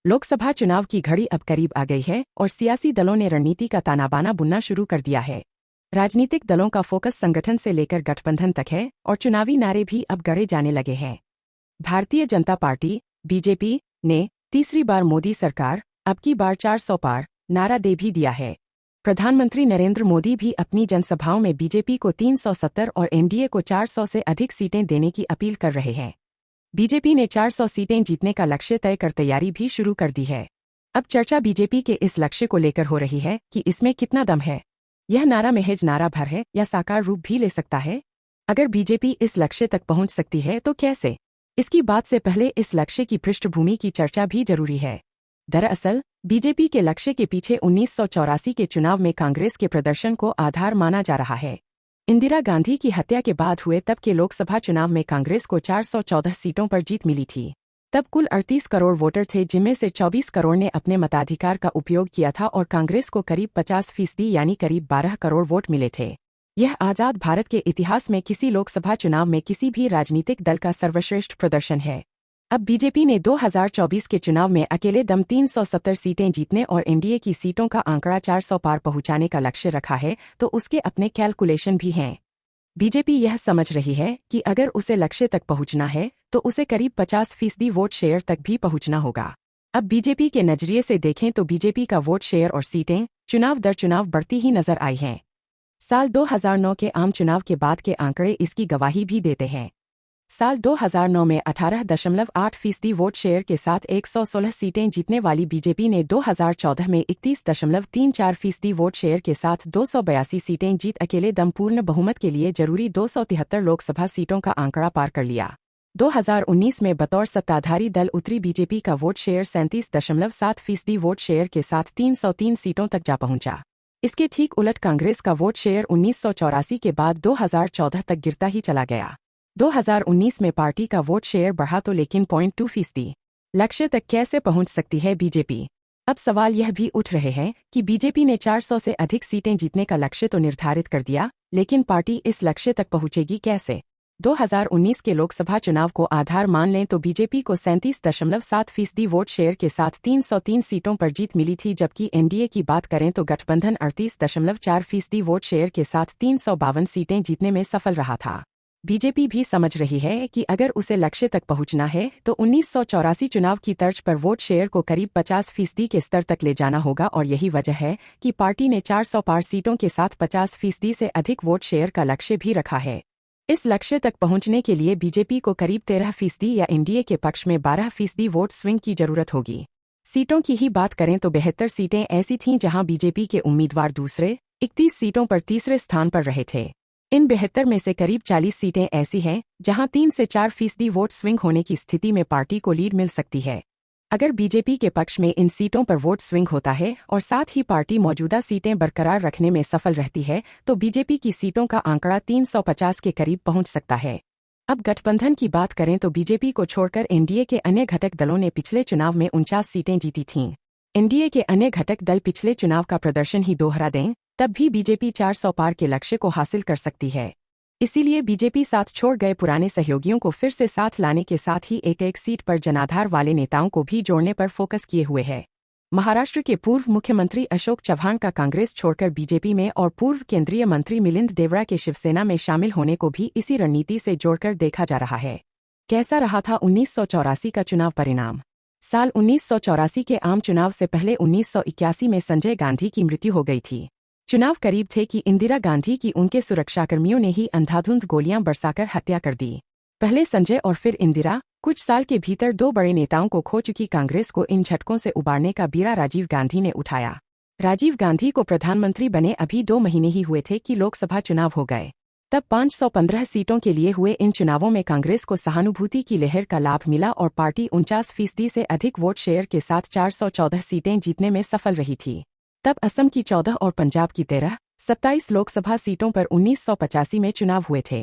लोकसभा चुनाव की घड़ी अब करीब आ गई है और सियासी दलों ने रणनीति का तानाबाना बुनना शुरू कर दिया है। राजनीतिक दलों का फोकस संगठन से लेकर गठबंधन तक है और चुनावी नारे भी अब गढ़े जाने लगे हैं। भारतीय जनता पार्टी बीजेपी ने तीसरी बार मोदी सरकार अब की बार 400 पार नारा दे भी दिया है। प्रधानमंत्री नरेंद्र मोदी भी अपनी जनसभाओं में बीजेपी को 370 और एनडीए को 400 से अधिक सीटें देने की अपील कर रहे हैं। बीजेपी ने 400 सीटें जीतने का लक्ष्य तय कर तैयारी भी शुरू कर दी है। अब चर्चा बीजेपी के इस लक्ष्य को लेकर हो रही है कि इसमें कितना दम है। यह नारा महज नारा भर है या साकार रूप भी ले सकता है। अगर बीजेपी इस लक्ष्य तक पहुंच सकती है तो कैसे? इसकी बात से पहले इस लक्ष्य की पृष्ठभूमि की चर्चा भी जरूरी है। दरअसल बीजेपी के लक्ष्य के पीछे 1984 के चुनाव में कांग्रेस के प्रदर्शन को आधार माना जा रहा है। इंदिरा गांधी की हत्या के बाद हुए तब के लोकसभा चुनाव में कांग्रेस को 414 सीटों पर जीत मिली थी। तब कुल 38 करोड़ वोटर थे, जिनमें से 24 करोड़ ने अपने मताधिकार का उपयोग किया था और कांग्रेस को करीब 50% यानी करीब 12 करोड़ वोट मिले थे। यह आज़ाद भारत के इतिहास में किसी लोकसभा चुनाव में किसी भी राजनीतिक दल का सर्वश्रेष्ठ प्रदर्शन है। अब बीजेपी ने 2024 के चुनाव में अकेले दम 370 सीटें जीतने और एनडीए की सीटों का आंकड़ा 400 पार पहुंचाने का लक्ष्य रखा है, तो उसके अपने कैलकुलेशन भी हैं। बीजेपी यह समझ रही है कि अगर उसे लक्ष्य तक पहुंचना है तो उसे करीब 50% वोट शेयर तक भी पहुंचना होगा। अब बीजेपी के नजरिए से देखें तो बीजेपी का वोट शेयर और सीटें चुनाव दर चुनाव बढ़ती ही नजर आई हैं। साल 2009 के आम चुनाव के बाद के आंकड़े इसकी गवाही भी देते हैं। साल 2009 में 18.8% वोट शेयर के साथ 116 सीटें जीतने वाली बीजेपी ने 2014 में 31.34% वोट शेयर के साथ 282 सीटें जीत अकेले दम पूर्ण बहुमत के लिए जरूरी 273 लोकसभा सीटों का आंकड़ा पार कर लिया। 2019 में बतौर सत्ताधारी दल उतरी बीजेपी का वोट शेयर 37.7% वोट शेयर के साथ 303 सीटों तक जा पहुंचा। इसके ठीक उलट कांग्रेस का वोट शेयर 1984 के बाद 2014 तक गिरता ही चला गया। 2019 में पार्टी का वोट शेयर बढ़ा तो लेकिन 0.2%। लक्ष्य तक कैसे पहुंच सकती है बीजेपी? अब सवाल यह भी उठ रहे हैं कि बीजेपी ने 400 से अधिक सीटें जीतने का लक्ष्य तो निर्धारित कर दिया, लेकिन पार्टी इस लक्ष्य तक पहुंचेगी कैसे? 2019 के लोकसभा चुनाव को आधार मान लें तो बीजेपी को 37.7% वोट शेयर के साथ 303 सीटों पर जीत मिली थी, जबकि एनडीए की बात करें तो गठबंधन 38.4% वोट शेयर के साथ 352 सीटें जीतने में सफल रहा था। बीजेपी भी समझ रही है कि अगर उसे लक्ष्य तक पहुंचना है तो 1984 चुनाव की तर्ज पर वोट शेयर को करीब 50% के स्तर तक ले जाना होगा और यही वजह है कि पार्टी ने 400 पार सीटों के साथ 50% से अधिक वोट शेयर का लक्ष्य भी रखा है। इस लक्ष्य तक पहुंचने के लिए बीजेपी को करीब 13% या एनडीए के पक्ष में 12% वोट स्विंग की जरूरत होगी। सीटों की ही बात करें तो 72 सीटें ऐसी थीं जहां बीजेपी के उम्मीदवार दूसरे, 31 सीटों पर तीसरे स्थान पर रहे थे। इन 72 में से करीब 40 सीटें ऐसी हैं जहां 3 से 4% वोट स्विंग होने की स्थिति में पार्टी को लीड मिल सकती है। अगर बीजेपी के पक्ष में इन सीटों पर वोट स्विंग होता है और साथ ही पार्टी मौजूदा सीटें बरकरार रखने में सफल रहती है तो बीजेपी की सीटों का आंकड़ा 350 के करीब पहुंच सकता है। अब गठबंधन की बात करें तो बीजेपी को छोड़कर एनडीए के अन्य घटक दलों ने पिछले चुनाव में 49 सीटें जीती थीं। एनडीए के अन्य घटक दल पिछले चुनाव का प्रदर्शन ही दोहरा दें तब भी बीजेपी 400 पार के लक्ष्य को हासिल कर सकती है। इसीलिए बीजेपी साथ छोड़ गए पुराने सहयोगियों को फिर से साथ लाने के साथ ही एक सीट पर जनाधार वाले नेताओं को भी जोड़ने पर फोकस किए हुए है। महाराष्ट्र के पूर्व मुख्यमंत्री अशोक चव्हाण का कांग्रेस छोड़कर बीजेपी में और पूर्व केंद्रीय मंत्री मिलिंद देवड़ा के शिवसेना में शामिल होने को भी इसी रणनीति से जोड़कर देखा जा रहा है। कैसा रहा था 1984 का चुनाव परिणाम? साल 1984 के आम चुनाव से पहले 1981 में संजय गांधी की मृत्यु हो गई थी। चुनाव करीब थे कि इंदिरा गांधी की उनके सुरक्षाकर्मियों ने ही अंधाधुंध गोलियां बरसाकर हत्या कर दी। पहले संजय और फिर इंदिरा। कुछ साल के भीतर दो बड़े नेताओं को खो चुकी कांग्रेस को इन झटकों से उबारने का बीड़ा राजीव गांधी ने उठाया। राजीव गांधी को प्रधानमंत्री बने अभी 2 महीने ही हुए थे कि लोकसभा चुनाव हो गए। तब 515 सीटों के लिए हुए इन चुनावों में कांग्रेस को सहानुभूति की लहर का लाभ मिला और पार्टी 49% से अधिक वोट शेयर के साथ 414 सीटें जीतने में सफल रही थी। तब असम की 14 और पंजाब की 13, 27 लोकसभा सीटों पर 1985 में चुनाव हुए थे।